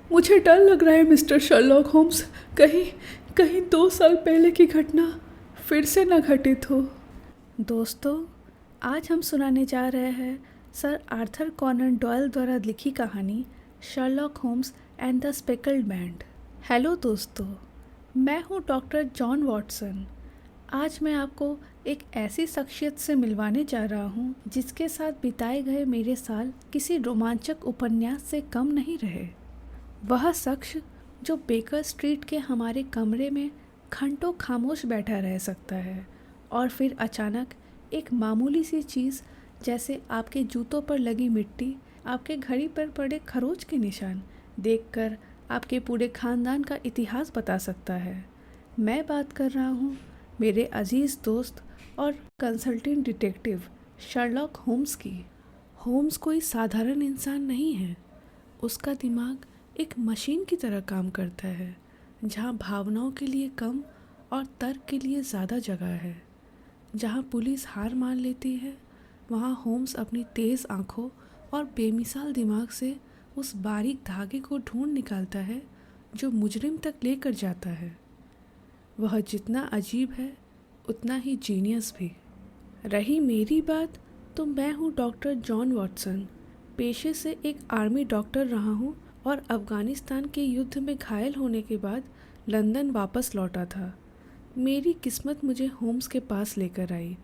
मुझे डर लग रहा है मिस्टर शर्लॉक होम्स। कहीं कहीं 2 साल पहले की घटना फिर से न घटित हो। दोस्तों, आज हम सुनाने जा रहे हैं सर आर्थर कॉनन डॉयल द्वारा लिखी कहानी Sherlock homes and the speckled band. Hello दोस्तों, मैं हूँ डॉक्टर जॉन वॉटसन। आज मैं आपको एक ऐसी शख्सियत से मिलवाने जा रहा हूँ जिसके साथ बिताए गए मेरे साल किसी रोमांचक उपन्यास से कम नहीं रहे। वह शख्स जो बेकर स्ट्रीट के हमारे कमरे में घंटों खामोश बैठा रह सकता है और फिर अचानक एक मामूली सी चीज़ जैसे आपके जूतों पर लगी मिट्टी, आपके घड़ी पर पड़े खरोच के निशान देखकर आपके पूरे खानदान का इतिहास बता सकता है। मैं बात कर रहा हूँ मेरे अजीज़ दोस्त और कंसल्टेंट डिटेक्टिव शर्लॉक होम्स की। होम्स कोई साधारण इंसान नहीं है। उसका दिमाग एक मशीन की तरह काम करता है, जहाँ भावनाओं के लिए कम और तर्क के लिए ज़्यादा जगह है। जहाँ पुलिस हार मान लेती है, वहाँ होम्स अपनी तेज़ आँखों और बेमिसाल दिमाग से उस बारीक धागे को ढूंढ निकालता है जो मुजरिम तक लेकर जाता है। वह जितना अजीब है उतना ही जीनियस भी। रही मेरी बात, तो मैं हूँ डॉक्टर जॉन वॉटसन। पेशे से एक आर्मी डॉक्टर रहा हूँ और अफ़गानिस्तान के युद्ध में घायल होने के बाद लंदन वापस लौटा था। मेरी किस्मत मुझे होम्स के पास लेकर आई।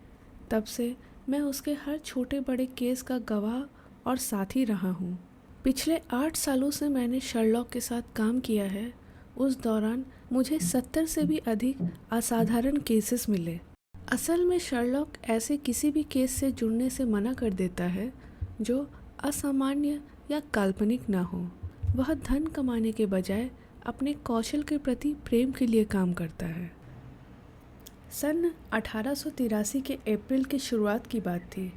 तब से मैं उसके हर छोटे बड़े केस का गवाह और साथी रहा हूँ। पिछले 8 सालों से मैंने शर्लॉक के साथ काम किया है। उस दौरान मुझे 70 से भी अधिक असाधारण केसेस मिले। असल में शर्लॉक ऐसे किसी भी केस से जुड़ने से मना कर देता है जो असामान्य या काल्पनिक ना हो। वह धन कमाने के बजाय अपने कौशल के प्रति प्रेम के लिए काम करता है। सन 1883 के अप्रैल की शुरुआत की बात थी,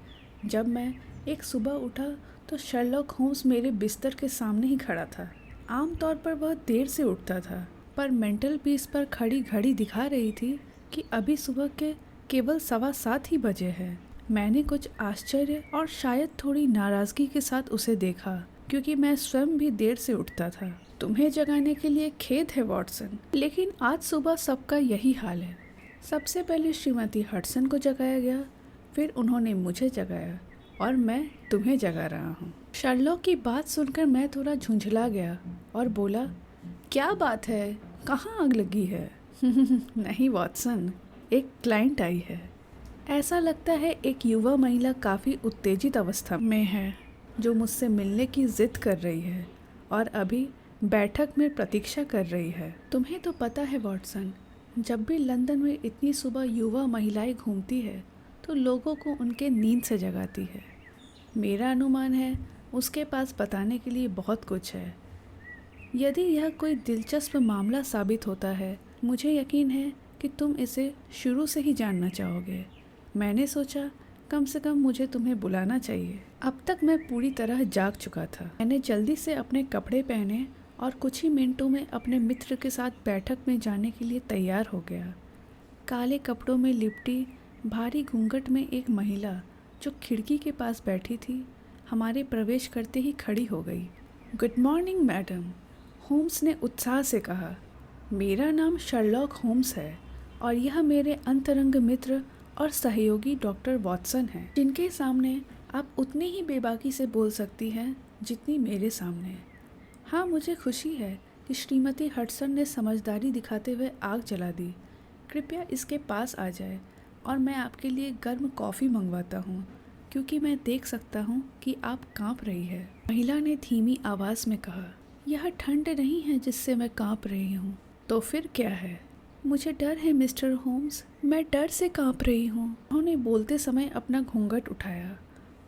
जब मैं एक सुबह उठा तो शर्लॉक होम्स मेरे बिस्तर के सामने ही खड़ा था। आमतौर पर वह देर से उठता था, पर मेंटल पीस पर खड़ी घड़ी दिखा रही थी कि अभी सुबह के केवल 7:15 ही बजे हैं। मैंने कुछ आश्चर्य और शायद थोड़ी नाराज़गी के साथ उसे देखा, क्योंकि मैं स्वयं भी देर से उठता था। तुम्हें जगाने के लिए खेद है वॉटसन, लेकिन आज सुबह सबका यही हाल है। सबसे पहले श्रीमती हडसन को जगाया गया, फिर उन्होंने मुझे जगाया और मैं तुम्हें जगा रहा हूँ। शर्लॉक की बात सुनकर मैं थोड़ा झुंझला गया और बोला, क्या बात है, कहाँ आग लगी है? नहीं वॉटसन, एक क्लाइंट आई है। ऐसा लगता है एक युवा महिला काफ़ी उत्तेजित अवस्था में है, जो मुझसे मिलने की जिद कर रही है और अभी बैठक में प्रतीक्षा कर रही है। तुम्हें तो पता है वॉटसन, जब भी लंदन में इतनी सुबह युवा महिलाएं घूमती है तो लोगों को उनके नींद से जगाती है। मेरा अनुमान है उसके पास बताने के लिए बहुत कुछ है। यदि यह कोई दिलचस्प मामला साबित होता है, मुझे यकीन है कि तुम इसे शुरू से ही जानना चाहोगे। मैंने सोचा कम से कम मुझे तुम्हें बुलाना चाहिए। अब तक मैं पूरी तरह जाग चुका था। मैंने जल्दी से अपने कपड़े पहने और कुछ ही मिनटों में अपने मित्र के साथ बैठक में जाने के लिए तैयार हो गया। काले कपड़ों में लिपटी भारी घूंघट में एक महिला जो खिड़की के पास बैठी थी, हमारे प्रवेश करते ही खड़ी हो गई। गुड मॉर्निंग मैडम, होम्स ने उत्साह से कहा। मेरा नाम शर्लॉक होम्स है और यह मेरे अंतरंग मित्र और सहयोगी डॉक्टर वॉटसन हैं, जिनके सामने आप उतनी ही बेबाकी से बोल सकती हैं जितनी मेरे सामने। हाँ, मुझे खुशी है कि श्रीमती हडसन ने समझदारी दिखाते हुए आग जला दी। कृपया इसके पास आ जाए और मैं आपके लिए गर्म कॉफ़ी मंगवाता हूँ, क्योंकि मैं देख सकता हूँ कि आप काँप रही है। महिला ने धीमी आवाज़ में कहा, यह ठंड नहीं है जिससे मैं काँप रही हूँ। तो फिर क्या है? मुझे डर है मिस्टर होम्स, मैं डर से काँप रही हूँ। उन्होंने बोलते समय अपना घूंघट उठाया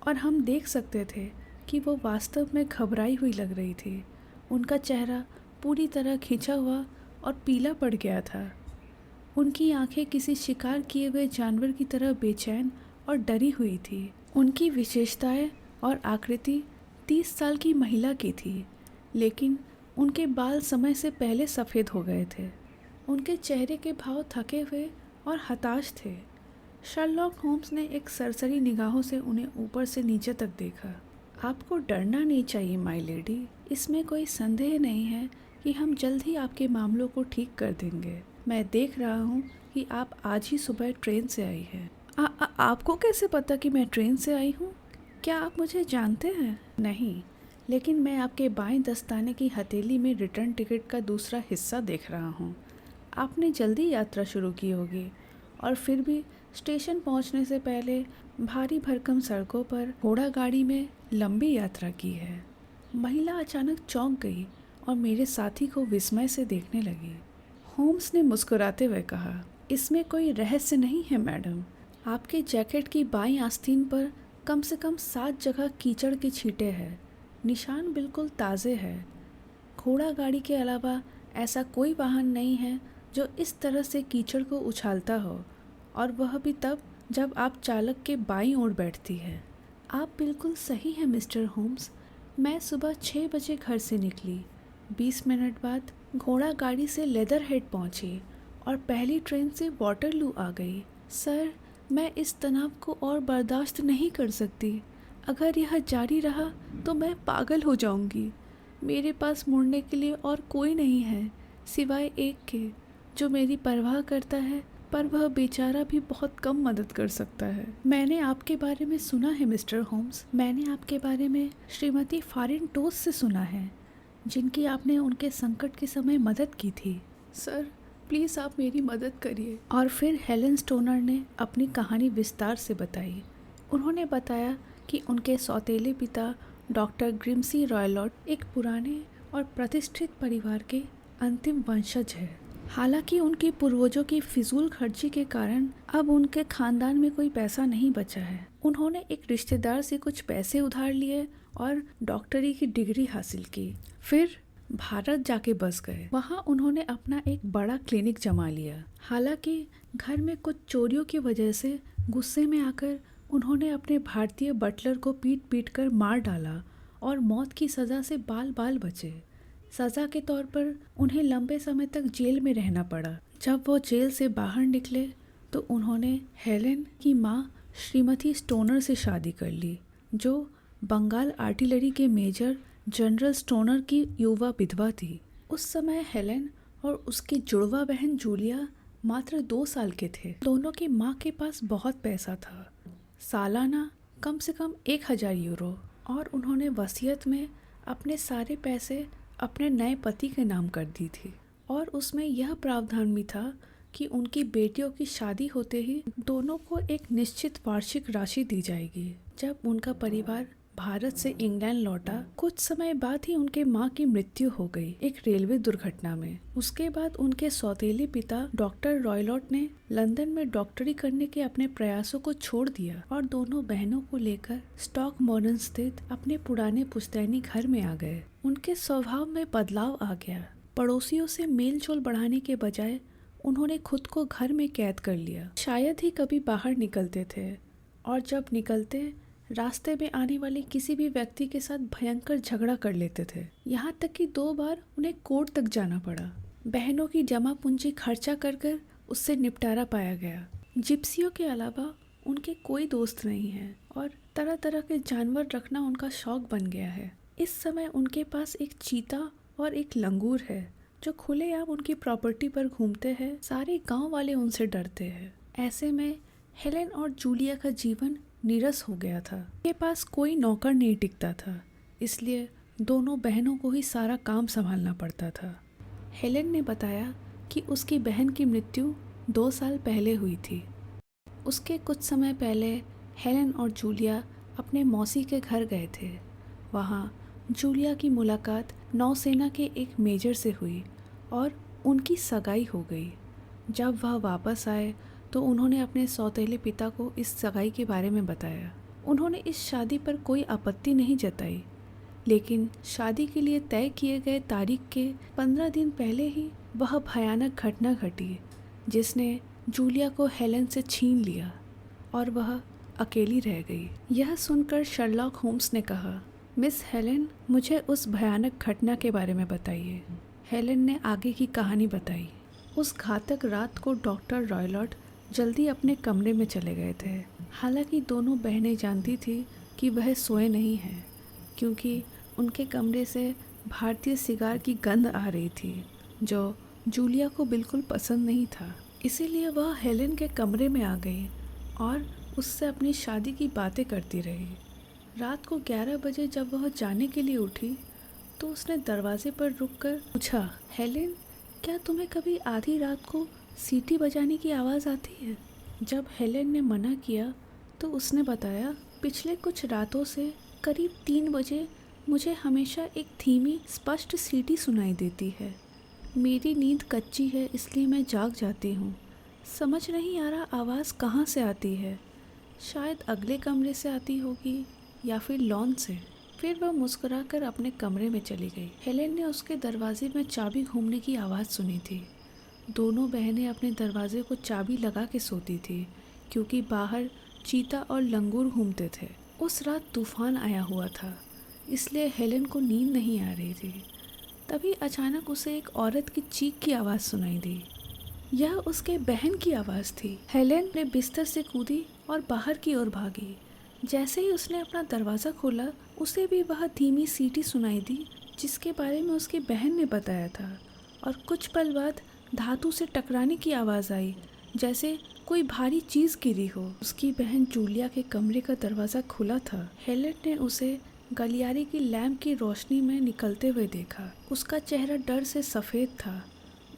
और हम देख सकते थे कि वो वास्तव में घबराई हुई लग रही थी। उनका चेहरा पूरी तरह खिंचा हुआ और पीला पड़ गया था। उनकी आंखें किसी शिकार किए हुए जानवर की तरह बेचैन और डरी हुई थी। उनकी विशेषताएं और आकृति 30 साल की महिला की थी, लेकिन उनके बाल समय से पहले सफ़ेद हो गए थे। उनके चेहरे के भाव थके हुए और हताश थे। शर्लॉक होम्स ने एक सरसरी निगाहों से उन्हें ऊपर से नीचे तक देखा। आपको डरना नहीं चाहिए माय लेडी। इसमें कोई संदेह नहीं है कि हम जल्द ही आपके मामलों को ठीक कर देंगे। मैं देख रहा हूँ कि आप आज ही सुबह ट्रेन से आई हैं। आपको कैसे पता कि मैं ट्रेन से आई हूँ? क्या आप मुझे जानते हैं? नहीं, लेकिन मैं आपके बाएं दस्ताने की हथेली में रिटर्न टिकट का दूसरा हिस्सा देख रहा हूँ। आपने जल्दी यात्रा शुरू की होगी और फिर भी स्टेशन पहुँचने से पहले भारी भरकम सड़कों पर घोड़ा गाड़ी में लंबी यात्रा की है। महिला अचानक चौंक गई और मेरे साथी को विस्मय से देखने लगी। होम्स ने मुस्कुराते हुए कहा, इसमें कोई रहस्य नहीं है मैडम। आपके जैकेट की बाईं आस्तीन पर कम से कम 7 जगह कीचड़ के छींटे हैं। निशान बिल्कुल ताज़े हैं। घोड़ा गाड़ी के अलावा ऐसा कोई वाहन नहीं है जो इस तरह से कीचड़ को उछालता हो, और वह भी तब जब आप चालक के बाईं ओर बैठती है। आप बिल्कुल सही हैं मिस्टर होम्स। मैं सुबह 6 बजे घर से निकली। 20 मिनट बाद घोड़ा गाड़ी से लेदर हेड पहुंची और पहली ट्रेन से वाटरलू आ गई। सर, मैं इस तनाव को और बर्दाश्त नहीं कर सकती। अगर यह जारी रहा तो मैं पागल हो जाऊंगी। मेरे पास मुड़ने के लिए और कोई नहीं है सिवाय एक के, जो मेरी परवाह करता है, पर वह बेचारा भी बहुत कम मदद कर सकता है। मैंने आपके बारे में सुना है मिस्टर होम्स। मैंने आपके बारे में श्रीमती फारिन टोस से सुना है, जिनकी आपने उनके संकट के समय मदद की थी। सर, प्लीज़ आप मेरी मदद करिए। और फिर हेलन स्टोनर ने अपनी कहानी विस्तार से बताई। उन्होंने बताया कि उनके सौतेले पिता डॉक्टर ग्रिम्सी रॉयलॉट एक पुराने और प्रतिष्ठित परिवार के अंतिम वंशज है। हालांकि उनके पूर्वजों की फिजूल खर्ची के कारण अब उनके खानदान में कोई पैसा नहीं बचा है। उन्होंने एक रिश्तेदार से कुछ पैसे उधार लिए और डॉक्टरी की डिग्री हासिल की। फिर भारत जाके बस गए। वहाँ उन्होंने अपना एक बड़ा क्लिनिक जमा लिया। हालांकि घर में कुछ चोरियों की वजह से गुस्से में आकर उन्होंने अपने भारतीय बटलर को पीट पीट कर मार डाला और मौत की सज़ा से बाल बाल बचे। सज़ा के तौर पर उन्हें लंबे समय तक जेल में रहना पड़ा। जब वो जेल से बाहर निकले तो उन्होंने हेलेन की माँ श्रीमती स्टोनर से शादी कर ली, जो बंगाल आर्टिलरी के मेजर जनरल स्टोनर की युवा विधवा थी। उस समय हेलेन और उसकी जुड़वा बहन जूलिया मात्र 2 साल के थे। दोनों की माँ के पास बहुत पैसा था, सालाना कम से कम 1000 यूरो, और उन्होंने वसीयत में अपने सारे पैसे अपने नए पति के नाम कर दी थी। और उसमें यह प्रावधान भी था कि उनकी बेटियों की शादी होते ही दोनों को एक निश्चित वार्षिक राशि दी जाएगी। जब उनका परिवार भारत से इंग्लैंड लौटा, कुछ समय बाद ही उनके माँ की मृत्यु हो गई एक रेलवे दुर्घटना में। उसके बाद उनके सौतेले पिता डॉक्टर रॉयलॉट ने लंदन में डॉक्टरी करने के अपने प्रयासों को छोड़ दिया और दोनों बहनों को लेकर स्टॉकमोर्डन स्थित अपने पुराने पुश्तैनी घर में आ गए। उनके स्वभाव में बदलाव आ गया। पड़ोसियों से मेलजोल बढ़ाने के बजाय उन्होंने खुद को घर में कैद कर लिया। शायद ही कभी बाहर निकलते थे, और जब निकलते रास्ते में आने वाले किसी भी व्यक्ति के साथ भयंकर झगड़ा कर लेते थे। यहाँ तक कि 2 बार उन्हें कोर्ट तक जाना पड़ा। बहनों की जमा पूंजी खर्चा कर कर उससे निपटारा पाया गया। जिप्सियों के अलावा उनके कोई दोस्त नहीं है और तरह तरह के जानवर रखना उनका शौक बन गया है। इस समय उनके पास एक चीता और एक लंगूर है जो खुलेआम उनकी प्रॉपर्टी पर घूमते हैं। सारे गांव वाले उनसे डरते हैं। ऐसे में हेलेन और जूलिया का जीवन नीरस हो गया था। उनके पास कोई नौकर नहीं टिकता था, इसलिए दोनों बहनों को ही सारा काम संभालना पड़ता था। हेलेन ने बताया कि उसकी बहन की मृत्यु 2 साल पहले हुई थी। उसके कुछ समय पहले हेलेन और जूलिया अपने मौसी के घर गए थे। वहाँ जूलिया की मुलाकात नौसेना के एक मेजर से हुई और उनकी सगाई हो गई। जब वह वापस आए तो उन्होंने अपने सौतेले पिता को इस सगाई के बारे में बताया। उन्होंने इस शादी पर कोई आपत्ति नहीं जताई, लेकिन शादी के लिए तय किए गए तारीख के 15 दिन पहले ही वह भयानक घटना घटी जिसने जूलिया को हेलेन से छीन लिया और वह अकेली रह गई। यह सुनकर शर्लॉक होम्स ने कहा, मिस हेलेन, मुझे उस भयानक घटना के बारे में बताइए। हेलेन ने आगे की कहानी बताई। उस घातक रात को डॉक्टर रॉयलॉट जल्दी अपने कमरे में चले गए थे। हालांकि दोनों बहनें जानती थी कि वह सोए नहीं हैं। क्योंकि उनके कमरे से भारतीय सिगार की गंध आ रही थी जो जूलिया को बिल्कुल पसंद नहीं था। इसीलिए वह हेलेन के कमरे में आ गई और उससे अपनी शादी की बातें करती रही। रात को 11 बजे जब वह जाने के लिए उठी तो उसने दरवाजे पर रुककर पूछा, हेलेन, क्या तुम्हें कभी आधी रात को सीटी बजाने की आवाज़ आती है? जब हेलेन ने मना किया तो उसने बताया, पिछले कुछ रातों से करीब 3 बजे मुझे हमेशा एक धीमी स्पष्ट सीटी सुनाई देती है। मेरी नींद कच्ची है इसलिए मैं जाग जाती हूँ। समझ नहीं आ रहा आवाज़ कहाँ से आती है। शायद अगले कमरे से आती होगी या फिर लॉन से। फिर वह मुस्कुराकर अपने कमरे में चली गई। हेलेन ने उसके दरवाजे में चाबी घूमने की आवाज़ सुनी थी। दोनों बहनें अपने दरवाजे को चाबी लगा के सोती थी क्योंकि बाहर चीता और लंगूर घूमते थे। उस रात तूफान आया हुआ था इसलिए हेलेन को नींद नहीं आ रही थी। तभी अचानक उसे एक औरत की चीख की आवाज़ सुनाई दी। यह उसके बहन की आवाज़ थी। हेलेन अपने बिस्तर से कूदी और बाहर की ओर भागी। जैसे ही उसने अपना दरवाज़ा खोला उसे भी वह धीमी सीटी सुनाई दी जिसके बारे में उसकी बहन ने बताया था। और कुछ पल बाद धातु से टकराने की आवाज़ आई जैसे कोई भारी चीज़ गिरी हो। उसकी बहन जूलिया के कमरे का दरवाज़ा खुला था। हेलेन ने उसे गलियारे की लैंप की रोशनी में निकलते हुए देखा। उसका चेहरा डर से सफ़ेद था।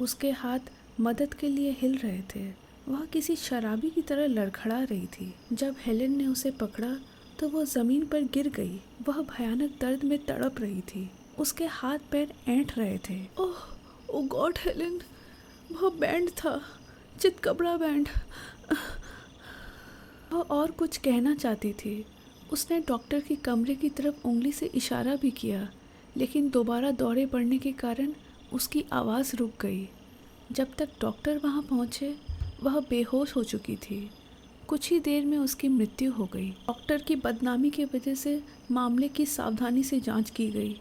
उसके हाथ मदद के लिए हिल रहे थे। वह किसी शराबी की तरह लड़खड़ा रही थी। जब हेलेन ने उसे पकड़ा तो वह ज़मीन पर गिर गई। वह भयानक दर्द में तड़प रही थी। उसके हाथ पैर ऐंठ रहे थे। ओह गॉड हेलेन, वह बैंड था, चितकबरा बैंड। वह और कुछ कहना चाहती थी। उसने डॉक्टर के कमरे की तरफ उंगली से इशारा भी किया लेकिन दोबारा दौड़े पड़ने के कारण उसकी आवाज़ रुक गई। जब तक डॉक्टर वहां पहुंचे वह बेहोश हो चुकी थी। कुछ ही देर में उसकी मृत्यु हो गई। डॉक्टर की बदनामी की वजह से मामले की सावधानी से जांच की गई।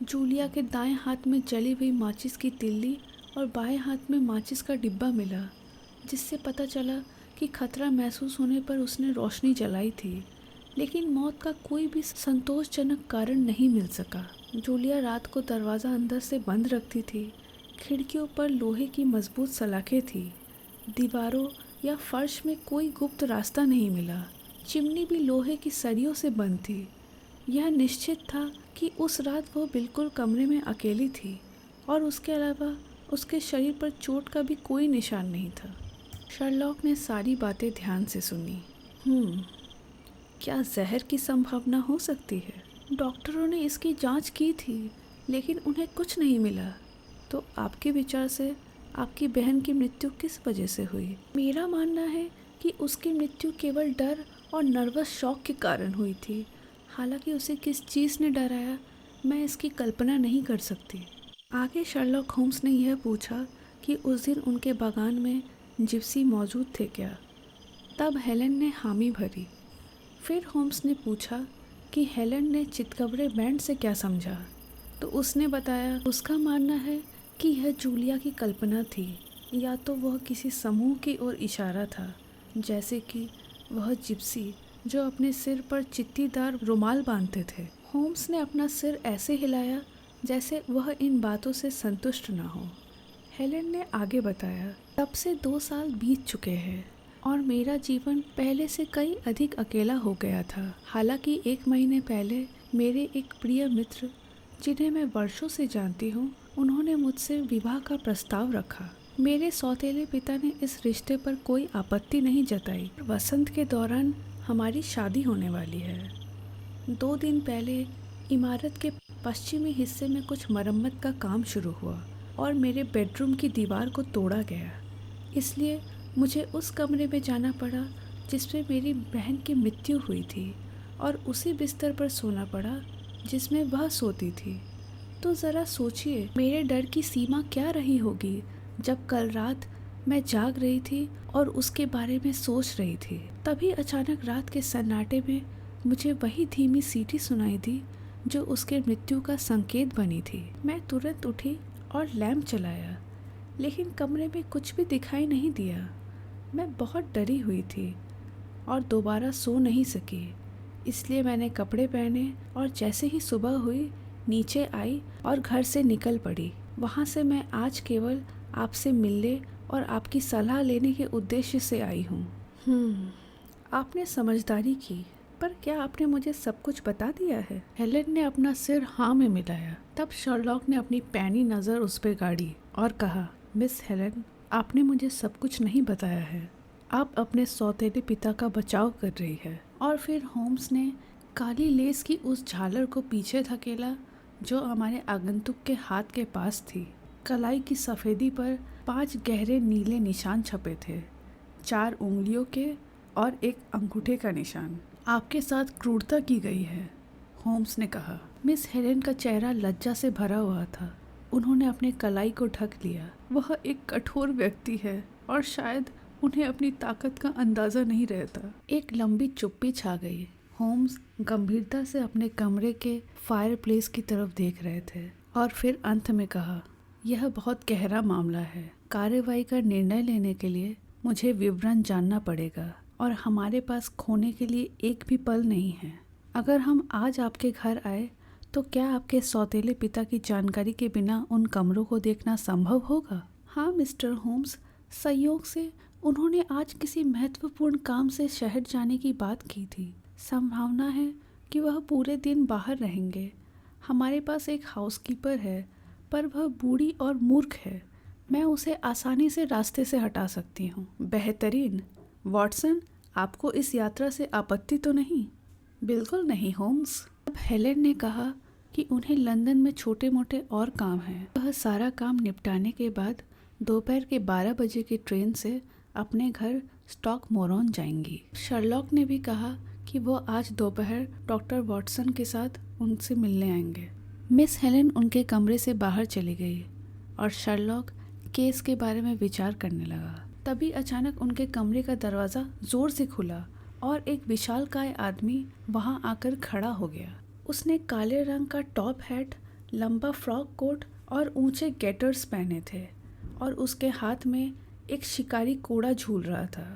जूलिया के दाएं हाथ में जली हुई माचिस की तिल्ली और बाएं हाथ में माचिस का डिब्बा मिला जिससे पता चला कि खतरा महसूस होने पर उसने रोशनी जलाई थी, लेकिन मौत का कोई भी संतोषजनक कारण नहीं मिल सका। जूलिया रात को दरवाज़ा अंदर से बंद रखती थी। खिड़कियों पर लोहे की मजबूत सलाखें थी। दीवारों या फर्श में कोई गुप्त रास्ता नहीं मिला। चिमनी भी लोहे की सरियों से बंद थी। यह निश्चित था कि उस रात वह बिल्कुल कमरे में अकेली थी और उसके अलावा उसके शरीर पर चोट का भी कोई निशान नहीं था। शर्लॉक ने सारी बातें ध्यान से सुनी। क्या जहर की संभावना हो सकती है? डॉक्टरों ने इसकी जांच की थी लेकिन उन्हें कुछ नहीं मिला। तो आपके विचार से आपकी बहन की मृत्यु किस वजह से हुई? मेरा मानना है कि उसकी मृत्यु केवल डर और नर्वस शॉक के कारण हुई थी। हालांकि उसे किस चीज़ ने डराया मैं इसकी कल्पना नहीं कर सकती। आगे शर्लॉक होम्स ने यह पूछा कि उस दिन उनके बागान में जिप्सी मौजूद थे क्या? तब हेलेन ने हामी भरी। फिर होम्स ने पूछा कि हेलेन ने चितकबरे बैंड से क्या समझा? तो उसने बताया उसका मानना है कि यह जूलिया की कल्पना थी, या तो वह किसी समूह की ओर इशारा था, जैसे कि वह जिप्सी जो अपने सिर पर चित्तीदार रुमाल बांधते थे। होम्स ने अपना सिर ऐसे हिलाया जैसे वह इन बातों से संतुष्ट न हो। हेलेन ने आगे बताया, तब से 2 साल बीत चुके हैं और मेरा जीवन पहले से कई अधिक अकेला हो गया था। हालांकि 1 महीने पहले मेरे एक प्रिय मित्र जिन्हें मैं वर्षों से जानती हूँ, उन्होंने मुझसे विवाह का प्रस्ताव रखा। मेरे सौतेले पिता ने इस रिश्ते पर कोई आपत्ति नहीं जताई। वसंत के दौरान हमारी शादी होने वाली है। 2 दिन पहले इमारत के पश्चिमी हिस्से में कुछ मरम्मत का काम शुरू हुआ और मेरे बेडरूम की दीवार को तोड़ा गया। इसलिए मुझे उस कमरे में जाना पड़ा जिसमें मेरी बहन की मृत्यु हुई थी और उसी बिस्तर पर सोना पड़ा जिसमें वह सोती थी। तो ज़रा सोचिए मेरे डर की सीमा क्या रही होगी जब कल रात मैं जाग रही थी और उसके बारे में सोच रही थी। तभी अचानक रात के सन्नाटे में मुझे वही धीमी सीटी सुनाई दी जो उसके मृत्यु का संकेत बनी थी। मैं तुरंत उठी और लैंप चलाया, लेकिन कमरे में कुछ भी दिखाई नहीं दिया। मैं बहुत डरी हुई थी और दोबारा सो नहीं सकी। इसलिए मैंने कपड़े पहने और जैसे ही सुबह हुई नीचे आई और घर से निकल पड़ी। वहाँ से मैं आज केवल आपसे मिलने और आपकी सलाह लेने के उद्देश्य से आई हूँ। आपने समझदारी की, पर क्या आपने मुझे सब कुछ बता दिया है? हेलेन ने अपना सिर हाँ में मिलाया। तब शर्लॉक ने अपनी पैनी नज़र उस पर गाड़ी और कहा, मिस हेलेन, आपने मुझे सब कुछ नहीं बताया है। आप अपने सौतेले पिता का बचाव कर रही है। और फिर होम्स ने काली लेस की उस झालर को पीछे धकेला जो हमारे आगंतुक के हाथ के पास थी। कलाई की सफ़ेदी पर 5 गहरे नीले निशान छपे थे, 4 उंगलियों के और एक अंगूठे का निशान। आपके साथ क्रूरता की गई है, होम्स ने कहा। मिस हेलेन का चेहरा लज्जा से भरा हुआ था। उन्होंने अपने कलाई को ढक लिया। वह एक कठोर व्यक्ति है और शायद उन्हें अपनी ताकत का अंदाज़ा नहीं रहता। एक लंबी चुप्पी छा गई। होम्स गंभीरता से अपने कमरे के फायरप्लेस की तरफ देख रहे थे और फिर अंत में कहा, यह बहुत गहरा मामला है। कार्रवाई का निर्णय लेने के लिए मुझे विवरण जानना पड़ेगा और हमारे पास खोने के लिए एक भी पल नहीं है। अगर हम आज आपके घर आए तो क्या आपके सौतेले पिता की जानकारी के बिना उन कमरों को देखना संभव होगा? हाँ मिस्टर होम्स, संयोग से उन्होंने आज किसी महत्वपूर्ण काम से शहर जाने की बात की थी। संभावना है कि वह पूरे दिन बाहर रहेंगे। हमारे पास एक हाउसकीपर है, पर वह बूढ़ी और मूर्ख है। मैं उसे आसानी से रास्ते से हटा सकती हूँ। बेहतरीन। वॉटसन, आपको इस यात्रा से आपत्ति तो नहीं? बिल्कुल नहीं होम्स। अब हेलेन ने कहा कि उन्हें लंदन में छोटे मोटे और काम हैं। वह सारा काम निपटाने के बाद दोपहर के 12 बजे की ट्रेन से अपने घर स्टॉकमोरन जाएंगी। शर्लॉक ने भी कहा कि वो आज दोपहर डॉक्टर वॉटसन के साथ उनसे मिलने आएंगे। मिस हेलेन उनके कमरे से बाहर चली गई और शर्लॉक केस के बारे में विचार करने लगा। तभी अचानक उनके कमरे का दरवाज़ा ज़ोर से खुला और एक विशालकाय आदमी वहां आकर खड़ा हो गया। उसने काले रंग का टॉप हैट, लंबा फ्रॉक कोट और ऊंचे गेटर्स पहने थे और उसके हाथ में एक शिकारी कोड़ा झूल रहा था।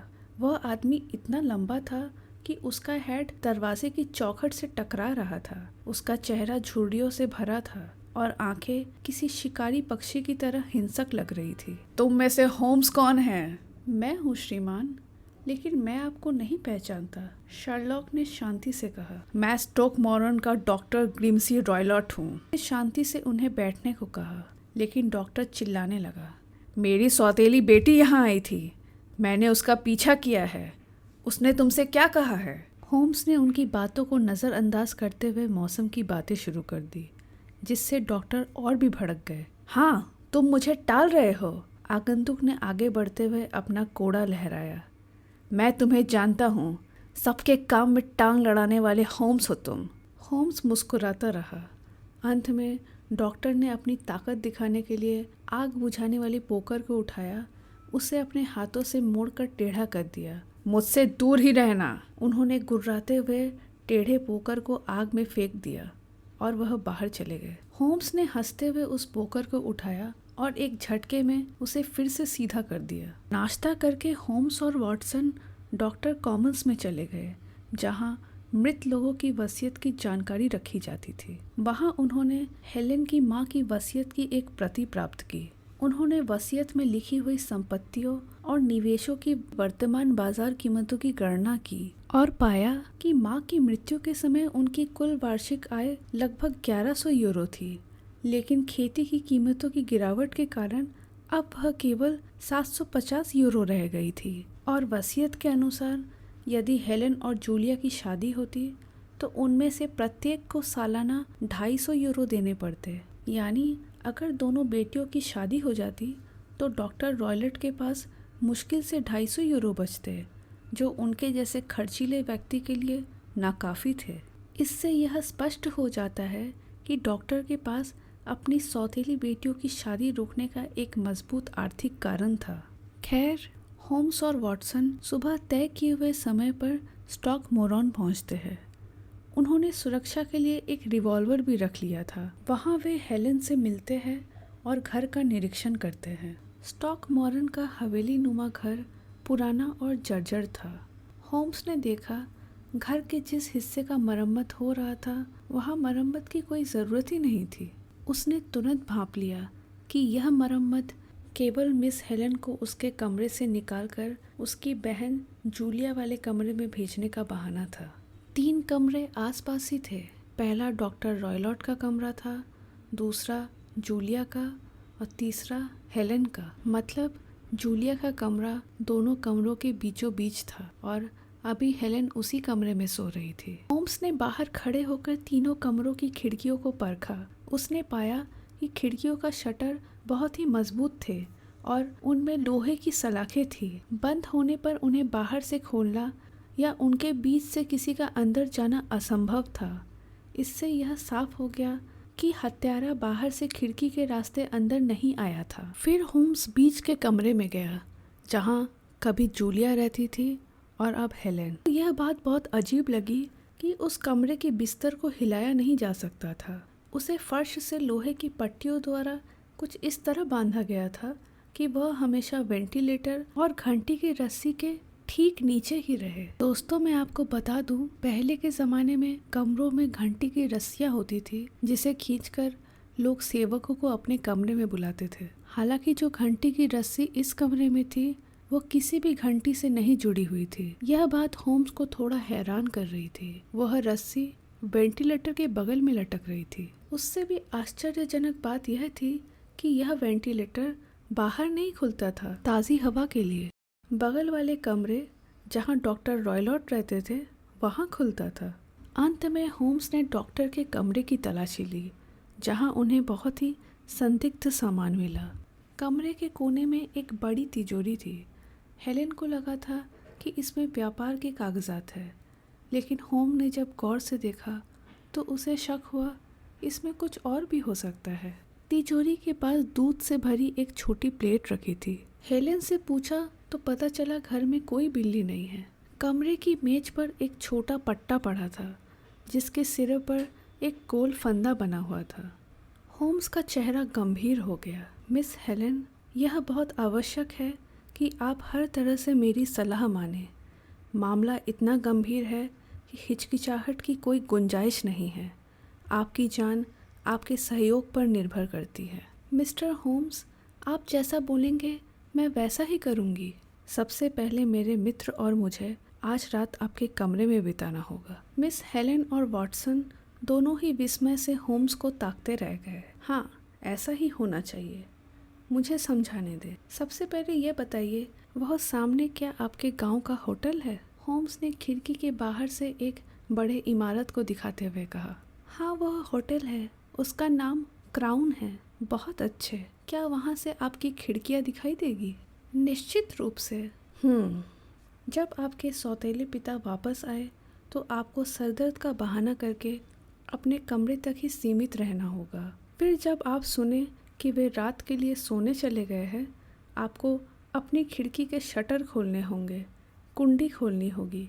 वह आदमी इतना लंबा था कि उसका हैट दरवाजे की चौखट से टकरा रहा था। उसका चेहरा झुर्रियों से भरा था और आंखें किसी शिकारी पक्षी की तरह हिंसक लग रही थी। तुम में से होम्स कौन है? मैं हूँ श्रीमान, लेकिन मैं आपको नहीं पहचानता, शर्लॉक ने शांति से कहा। मैं स्टॉकमोरन का डॉक्टर ग्रिम्सी रॉयलॉट हूँ। शांति से उन्हें बैठने को कहा, लेकिन डॉक्टर चिल्लाने लगा, मेरी सौतेली बेटी यहाँ आई थी। मैंने उसका पीछा किया है। उसने तुमसे क्या कहा है? होम्स ने उनकी बातों को नज़रअंदाज करते हुए मौसम की बातें शुरू कर दी, जिससे डॉक्टर और भी भड़क गए। हाँ, तुम मुझे टाल रहे हो। आगंतुक ने आगे बढ़ते हुए अपना कोड़ा लहराया। मैं तुम्हें जानता हूँ, सबके काम में टांग लड़ाने वाले होम्स हो तुम। होम्स मुस्कुराता रहा। अंत में डॉक्टर ने अपनी ताकत दिखाने के लिए आग बुझाने वाली पोकर को उठाया, उसे अपने हाथों से मोड़कर टेढ़ा कर दिया। मुझसे दूर ही रहना। उन्होंने गुर्राते हुए टेढ़े पोकर को आग में फेंक दिया और वह बाहर चले गए। होम्स ने हंसते हुए उस पोकर को उठाया और एक झटके में उसे फिर से सीधा कर दिया। नाश्ता करके होम्स और वॉटसन डॉक्टर कॉमन्स में चले गए, जहां मृत लोगों की वसीयत की जानकारी रखी जाती थी। वहां उन्होंने हेलेन की मां की वसीयत की एक प्रति प्राप्त की। उन्होंने वसीयत में लिखी हुई संपत्तियों और निवेशों की वर्तमान बाजार कीमतों की गणना की और पाया कि मां की मृत्यु के समय उनकी कुल वार्षिक आय लगभग 1100 यूरो थी, लेकिन खेती की कीमतों की गिरावट के कारण अब वह केवल 750 यूरो रह गई थी। और वसीयत के अनुसार यदि हेलेन और जूलिया की शादी होती तो उनमें से प्रत्येक को सालाना 250 यूरो देने पड़ते। यानी अगर दोनों बेटियों की शादी हो जाती तो डॉक्टर रॉयलट के पास मुश्किल से 250 यूरो बचते, जो उनके जैसे खर्चीले व्यक्ति के लिए नाकाफ़ी थे। इससे यह स्पष्ट हो जाता है कि डॉक्टर के पास अपनी सौतेली बेटियों की शादी रोकने का एक मजबूत आर्थिक कारण था। खैर, होम्स और वॉटसन सुबह तय किए हुए समय पर स्टॉकमोरन पहुंचते हैं। उन्होंने सुरक्षा के लिए एक रिवॉल्वर भी रख लिया था। वहां वे हेलेन से मिलते हैं और घर का निरीक्षण करते हैं। स्टॉकमोरन का हवेली नुमा घर पुराना और जर्जर था। होम्स ने देखा घर के जिस हिस्से का मरम्मत हो रहा था वहाँ मरम्मत की कोई ज़रूरत ही नहीं थी। उसने तुरंत भांप लिया कि यह मरम्मत केवल मिस हेलन को उसके कमरे से निकालकर उसकी बहन जूलिया वाले कमरे में भेजने का बहाना था। 3 कमरे आसपास ही थे। पहला डॉक्टर रॉयलॉट का कमरा था, दूसरा जूलिया का और तीसरा हेलन का। मतलब जूलिया का कमरा दोनों कमरों के बीचों बीच था और अभी हेलन उसी कमरे में सो रही थी। होम्स ने बाहर खड़े होकर तीनों कमरों की खिड़कियों को परखा। उसने पाया कि खिड़कियों का शटर बहुत ही मजबूत थे और उनमें लोहे की सलाखें थी। बंद होने पर उन्हें बाहर से खोलना या उनके बीच से किसी का अंदर जाना असंभव था। इससे यह साफ हो गया कि हत्यारा बाहर से खिड़की के रास्ते अंदर नहीं आया था। फिर होम्स बीच के कमरे में गया जहां कभी जूलिया रहती थी और अब हेलेन। यह बात बहुत अजीब लगी कि उस कमरे के बिस्तर को हिलाया नहीं जा सकता था। उसे फर्श से लोहे की पट्टियों द्वारा कुछ इस तरह बांधा गया था कि वह हमेशा वेंटिलेटर और घंटी की रस्सी के ठीक नीचे ही रहे। दोस्तों, मैं आपको बता दूं, पहले के ज़माने में कमरों में घंटी की रस्सियाँ होती थी जिसे खींचकर लोग सेवकों को अपने कमरे में बुलाते थे। हालांकि जो घंटी की रस्सी इस कमरे में थी वो किसी भी घंटी से नहीं जुड़ी हुई थी। यह बात होम्स को थोड़ा हैरान कर रही थी। वह रस्सी वेंटिलेटर के बगल में लटक रही थी। उससे भी आश्चर्यजनक बात यह थी कि यह वेंटिलेटर बाहर नहीं खुलता था ताज़ी हवा के लिए। बगल वाले कमरे जहां डॉक्टर रॉयलॉट रहते थे वहां खुलता था। अंत में होम्स ने डॉक्टर के कमरे की तलाशी ली जहां उन्हें बहुत ही संदिग्ध सामान मिला। कमरे के कोने में एक बड़ी तिजोरी थी। हेलेन को लगा था कि इसमें व्यापार के कागजात है, लेकिन होम ने जब गौर से देखा तो उसे शक हुआ इसमें कुछ और भी हो सकता है। तिजोरी के पास दूध से भरी एक छोटी प्लेट रखी थी। हेलेन से पूछा तो पता चला घर में कोई बिल्ली नहीं है। कमरे की मेज पर एक छोटा पट्टा पड़ा था जिसके सिरे पर एक गोल फंदा बना हुआ था। होम्स का चेहरा गंभीर हो गया। मिस हेलेन, यह बहुत आवश्यक है कि आप हर तरह से मेरी सलाह मानें। मामला इतना गंभीर है कि हिचकिचाहट की कोई गुंजाइश नहीं है। आपकी जान आपके सहयोग पर निर्भर करती है। मिस्टर होम्स, आप जैसा बोलेंगे मैं वैसा ही करूँगी। सबसे पहले मेरे मित्र और मुझे आज रात आपके कमरे में बिताना होगा। मिस हेलेन और वॉटसन दोनों ही विस्मय से होम्स को ताकते रह गए। हाँ, ऐसा ही होना चाहिए। मुझे समझाने दे। सबसे पहले ये बताइए, वह सामने क्या आपके गांव का होटल है? होम्स ने खिड़की के बाहर से एक बड़े इमारत को दिखाते हुए कहा। हाँ, वह होटल है। उसका नाम क्राउन है। बहुत अच्छे। क्या वहाँ से आपकी खिड़कियाँ दिखाई देगी? निश्चित रूप से। जब आपके सौतेले पिता वापस आए तो आपको सरदर्द का बहाना करके अपने कमरे तक ही सीमित रहना होगा। फिर जब आप सुने कि वे रात के लिए सोने चले गए हैं, आपको अपनी खिड़की के शटर खोलने होंगे, कुंडी खोलनी होगी,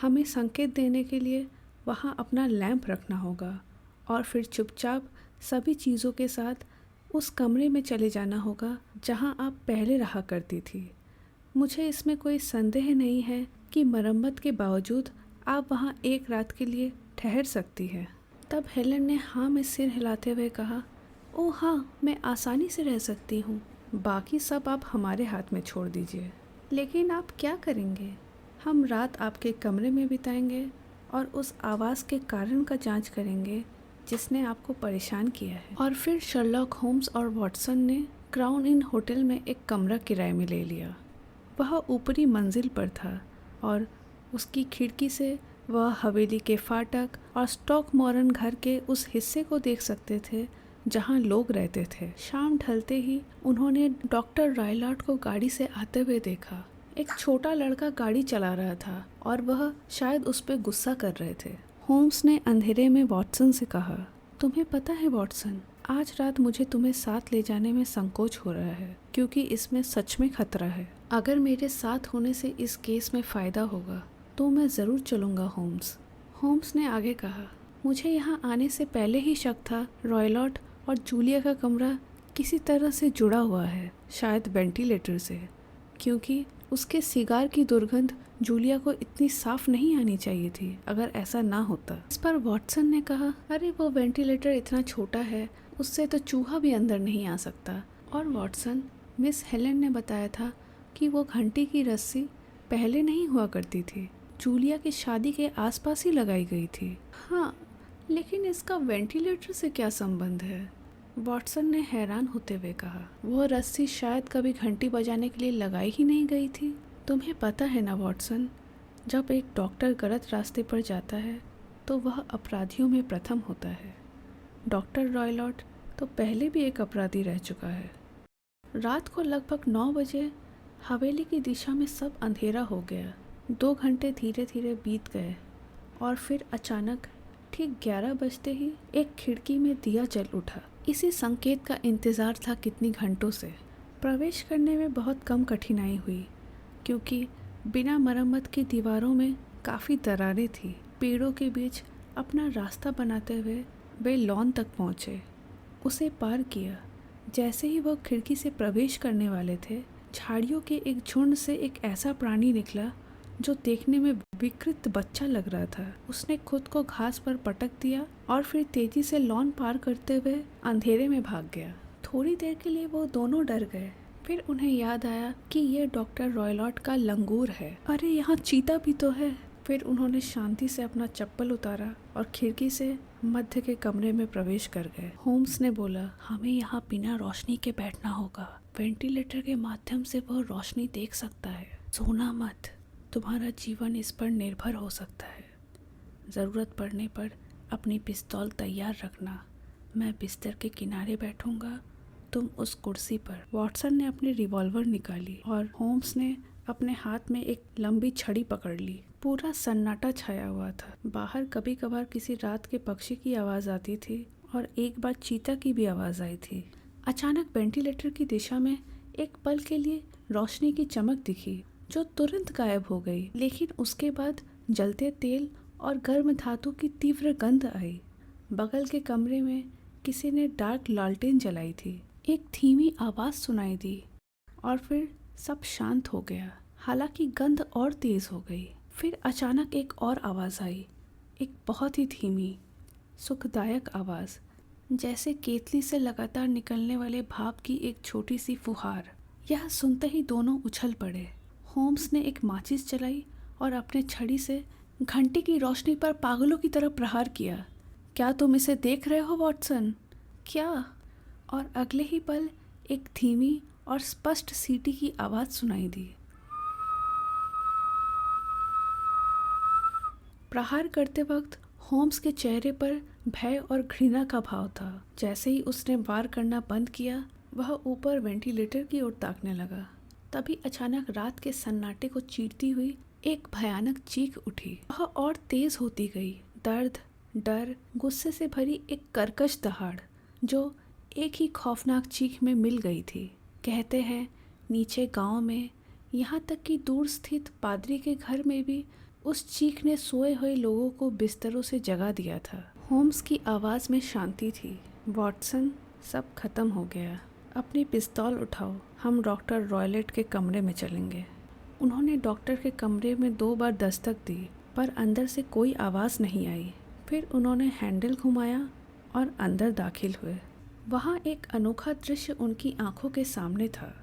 हमें संकेत देने के लिए वहाँ अपना लैंप रखना होगा और फिर चुपचाप सभी चीज़ों के साथ उस कमरे में चले जाना होगा जहाँ आप पहले रहा करती थी। मुझे इसमें कोई संदेह नहीं है कि मरम्मत के बावजूद आप वहाँ एक रात के लिए ठहर सकती है। तब हेलेन ने हाँ में सिर हिलाते हुए कहा, ओह हाँ, मैं आसानी से रह सकती हूँ। बाकी सब आप हमारे हाथ में छोड़ दीजिए। लेकिन आप क्या करेंगे? हम रात आपके कमरे में बिताएंगे और उस आवाज़ के कारण का जांच करेंगे जिसने आपको परेशान किया है। और फिर शर्लॉक होम्स और वॉटसन ने क्राउन इन होटल में एक कमरा किराए में ले लिया। वह ऊपरी मंजिल पर था और उसकी खिड़की से वह हवेली के फाटक और स्टॉकमोरन घर के उस हिस्से को देख सकते थे जहां लोग रहते थे। शाम ढलते ही उन्होंने डॉक्टर रॉयलॉट को गाड़ी से आते हुए देखा। एक छोटा लड़का गाड़ी चला रहा था और वह शायद उस पर गुस्सा कर रहे थे। होम्स ने अंधेरे में वॉटसन से कहा, तुम्हें पता है वॉटसन, आज रात मुझे तुम्हें साथ ले जाने में संकोच हो रहा है क्योंकि इसमें सच में खतरा है। अगर मेरे साथ होने से इस केस में फ़ायदा होगा तो मैं ज़रूर चलूँगा होम्स। होम्स ने आगे कहा, मुझे यहाँ आने से पहले ही शक था रॉयलॉट और जूलिया का कमरा किसी तरह से जुड़ा हुआ है, शायद वेंटिलेटर से, क्योंकि उसके सिगार की दुर्गंध जूलिया को इतनी साफ नहीं आनी चाहिए थी अगर ऐसा ना होता। इस पर वॉटसन ने कहा, अरे वो वेंटिलेटर इतना छोटा है, उससे तो चूहा भी अंदर नहीं आ सकता। और वॉटसन, मिस हेलन ने बताया था कि वो घंटी की रस्सी पहले नहीं हुआ करती थी, जूलिया की शादी के आसपास ही लगाई गई थी। हाँ, लेकिन इसका वेंटिलेटर से क्या संबंध है? वॉटसन ने हैरान होते हुए कहा, वो रस्सी शायद कभी घंटी बजाने के लिए लगाई ही नहीं गई थी। तुम्हें पता है ना वॉटसन, जब एक डॉक्टर गलत रास्ते पर जाता है तो वह अपराधियों में प्रथम होता है। डॉक्टर रॉयलॉट तो पहले भी एक अपराधी रह चुका है। रात को लगभग 9 बजे हवेली की दिशा में सब अंधेरा हो गया। 2 घंटे धीरे धीरे बीत गए और फिर अचानक ठीक 11 बजते ही एक खिड़की में दिया जल उठा। इसी संकेत का इंतज़ार था कितनी घंटों से। प्रवेश करने में बहुत कम कठिनाई हुई क्योंकि बिना मरम्मत की दीवारों में काफ़ी दरारें थी। पेड़ों के बीच अपना रास्ता बनाते हुए वे लॉन तक पहुँचे, उसे पार किया। जैसे ही वह खिड़की से प्रवेश करने वाले थे, झाड़ियों के एक झुंड से एक ऐसा प्राणी निकला जो देखने में विकृत बच्चा लग रहा था। उसने खुद को घास पर पटक दिया और फिर तेजी से लॉन पार करते हुए अंधेरे में भाग गया। थोड़ी देर के लिए वो दोनों डर गए, फिर उन्हें याद आया कि ये डॉक्टर रॉयलॉट का लंगूर है। अरे यहाँ चीता भी तो है। फिर उन्होंने शांति से अपना चप्पल उतारा और खिड़की से मध्य के कमरे में प्रवेश कर गए। होम्स ने बोला, हमें यहाँ बिना रोशनी के बैठना होगा। वेंटिलेटर के माध्यम से वह रोशनी देख सकता है। सोना मत, तुम्हारा जीवन इस पर निर्भर हो सकता है। ज़रूरत पड़ने पर अपनी पिस्तौल तैयार रखना। मैं बिस्तर के किनारे बैठूंगा, तुम उस कुर्सी पर। वॉटसन ने अपनी रिवॉल्वर निकाली और होम्स ने अपने हाथ में एक लंबी छड़ी पकड़ ली। पूरा सन्नाटा छाया हुआ था। बाहर कभी कभार किसी रात के पक्षी की आवाज़ आती थी और एक बार चीता की भी आवाज़ आई थी। अचानक वेंटिलेटर की दिशा में एक पल के लिए रोशनी की चमक दिखी जो तुरंत गायब हो गई, लेकिन उसके बाद जलते तेल और गर्म धातु की तीव्र गंध आई। बगल के कमरे में किसी ने डार्क लालटेन जलाई थी। एक धीमी आवाज़ सुनाई दी और फिर सब शांत हो गया। हालांकि गंध और तेज हो गई। फिर अचानक एक और आवाज़ आई, एक बहुत ही धीमी सुखदायक आवाज़, जैसे केतली से लगातार निकलने वाले भाप की एक छोटी सी फुहार। यह सुनते ही दोनों उछल पड़े। होम्स ने एक माचिस जलाई और अपने छड़ी से घंटी की रोशनी पर पागलों की तरह प्रहार किया। क्या तुम इसे देख रहे हो वॉटसन? क्या? और अगले ही पल एक धीमी और स्पष्ट सीटी की आवाज़ सुनाई दी। प्रहार करते वक्त होम्स के चेहरे पर भय और घृणा का भाव था। जैसे ही उसने वार करना बंद किया, वह ऊपर वेंटिलेटर की ओर ताकने लगा। तभी अचानक रात के सन्नाटे को चीरती हुई एक भयानक चीख उठी। वह और तेज होती गई। दर्द, डर, गुस्से से भरी एक कर्कश दहाड़ जो एक ही खौफनाक चीख में मिल गई थी। कहते हैं नीचे गांव में, यहाँ तक कि दूर स्थित पादरी के घर में भी उस चीख ने सोए हुए लोगों को बिस्तरों से जगा दिया था। होम्स की आवाज़ में शांति थी। वॉटसन, सब खत्म हो गया। अपनी पिस्तौल उठाओ, हम डॉक्टर रॉयलेट के कमरे में चलेंगे। उन्होंने डॉक्टर के कमरे में 2 बार दस्तक दी, पर अंदर से कोई आवाज़ नहीं आई। फिर उन्होंने हैंडल घुमाया और अंदर दाखिल हुए। वहाँ एक अनोखा दृश्य उनकी आंखों के सामने था।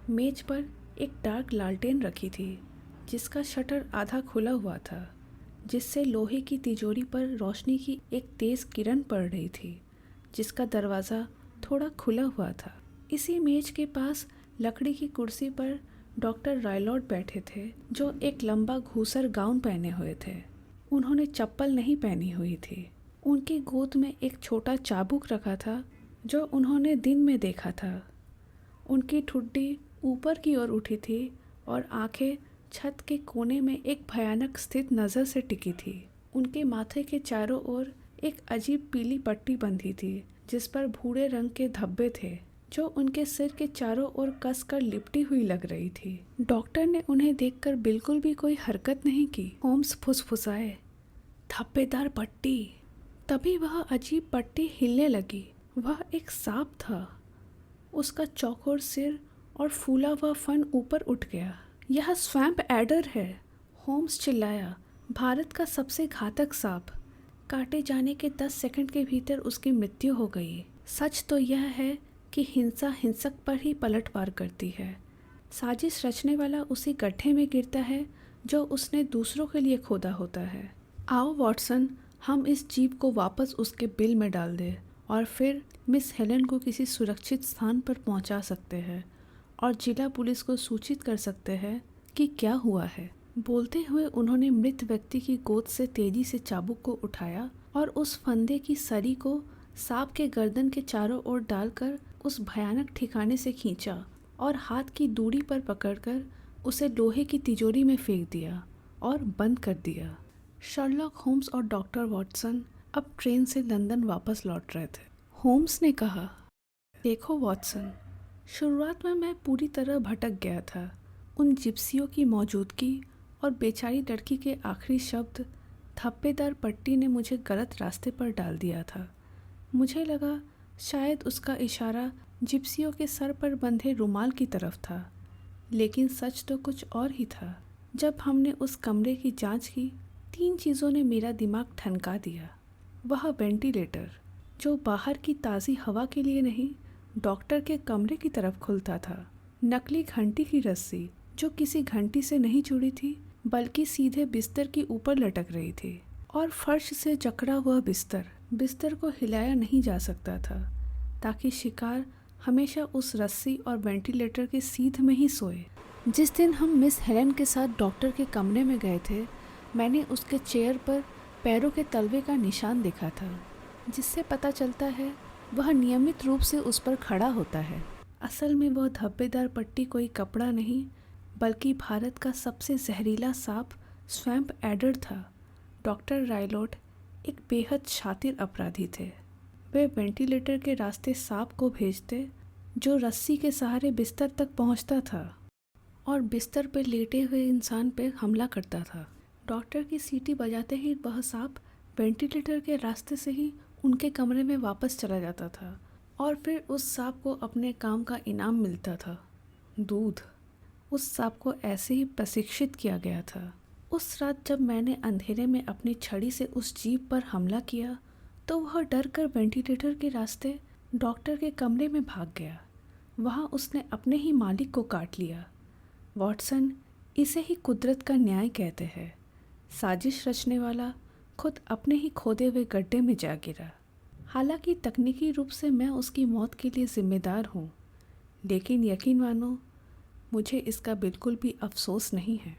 मेज पर एक डार्क लालटेन रखी थी जिसका शटर आधा खुला हुआ था, जिससे लोहे की तिजोरी पर रोशनी की एक तेज़ किरण पड़ रही थी, जिसका दरवाज़ा थोड़ा खुला हुआ था। इसी मेज के पास लकड़ी की कुर्सी पर डॉक्टर रॉयलॉट बैठे थे, जो एक लंबा घूसर गाउन पहने हुए थे। उन्होंने चप्पल नहीं पहनी हुई थी। उनकी गोद में एक छोटा चाबुक रखा था जो उन्होंने दिन में देखा था। उनकी ठुड्डी ऊपर की ओर उठी थी और आंखें छत के कोने में एक भयानक स्थित नज़र से टिकी थी। उनके माथे के चारों ओर एक अजीब पीली पट्टी बंधी थी जिस पर भूरे रंग के धब्बे थे, जो उनके सिर के चारों ओर कसकर लिपटी हुई लग रही थी। डॉक्टर ने उन्हें देखकर बिल्कुल भी कोई हरकत नहीं की। होम्स फुसफुसाए, धब्बेदार पट्टी। तभी वह अजीब पट्टी हिलने लगी। वह एक सांप था। उसका चौकोर सिर और फूला हुआ फन ऊपर उठ गया। यह स्वैम्प एडर है, होम्स चिल्लाया। भारत का सबसे घातक सांप। काटे जाने के 10 सेकंड के भीतर उसकी मृत्यु हो गई। सच तो यह है कि हिंसा हिंसक पर ही पलटवार करती है। साजिश रचने वाला उसी गड्ढे में गिरता है जो उसने दूसरों के लिए खोदा होता है। आओ वॉटसन, हम इस जीव को वापस उसके बिल में डाल दें और फिर मिस हेलन को किसी सुरक्षित स्थान पर पहुंचा सकते हैं और जिला पुलिस को सूचित कर सकते हैं कि क्या हुआ है। बोलते हुए उन्होंने मृत व्यक्ति की गोद से तेजी से चाबुक को उठाया और उस फंदे की सरी को सांप के गर्दन के चारों ओर डालकर उस भयानक ठिकाने से खींचा और हाथ की दूरी पर पकड़कर उसे लोहे की तिजोरी में फेंक दिया और बंद कर दिया। शर्लॉक होम्स और डॉक्टर वॉटसन अब ट्रेन से लंदन वापस लौट रहे थे। होम्स ने कहा, देखो वॉटसन, शुरुआत में मैं पूरी तरह भटक गया था। उन जिप्सियों की मौजूदगी और बेचारी लड़की के आखिरी शब्द धब्बेदार पट्टी ने मुझे गलत रास्ते पर डाल दिया था। मुझे लगा शायद उसका इशारा जिप्सियों के सर पर बंधे रुमाल की तरफ था, लेकिन सच तो कुछ और ही था। जब हमने उस कमरे की जांच की, 3 चीज़ों ने मेरा दिमाग ठनका दिया। वह वेंटिलेटर, जो बाहर की ताज़ी हवा के लिए नहीं, डॉक्टर के कमरे की तरफ खुलता था। नकली घंटी की रस्सी, जो किसी घंटी से नहीं जुड़ी थी बल्कि सीधे बिस्तर के ऊपर लटक रही थी। और फर्श से जकड़ा हुआ बिस्तर को हिलाया नहीं जा सकता था ताकि शिकार हमेशा उस रस्सी और वेंटिलेटर के सीध में ही सोए। जिस दिन हम मिस हेलन के साथ डॉक्टर के कमरे में गए थे, मैंने उसके चेयर पर पैरों के तलवे का निशान देखा था, जिससे पता चलता है वह नियमित रूप से उस पर खड़ा होता है। असल में वह धब्बेदार पट्टी कोई कपड़ा नहीं बल्कि भारत का सबसे जहरीला सांप स्वैम्प एडर था। डॉक्टर रायलोट एक बेहद शातिर अपराधी थे। वे वेंटिलेटर के रास्ते सांप को भेजते जो रस्सी के सहारे बिस्तर तक पहुंचता था और बिस्तर पर लेटे हुए इंसान पर हमला करता था। डॉक्टर की सीटी बजाते ही वह सांप वेंटिलेटर के रास्ते से ही उनके कमरे में वापस चला जाता था और फिर उस सांप को अपने काम का इनाम मिलता था, दूध। उस सांप को ऐसे ही प्रशिक्षित किया गया था। उस रात जब मैंने अंधेरे में अपनी छड़ी से उस जीव पर हमला किया तो वह डर कर वेंटिलेटर के रास्ते डॉक्टर के कमरे में भाग गया। वहाँ उसने अपने ही मालिक को काट लिया। वॉटसन, इसे ही कुदरत का न्याय कहते हैं। साजिश रचने वाला खुद अपने ही खोदे हुए गड्ढे में जा गिरा। हालांकि तकनीकी रूप से मैं उसकी मौत के लिए जिम्मेदार हूँ, लेकिन यकीन मानो मुझे इसका बिल्कुल भी अफसोस नहीं है।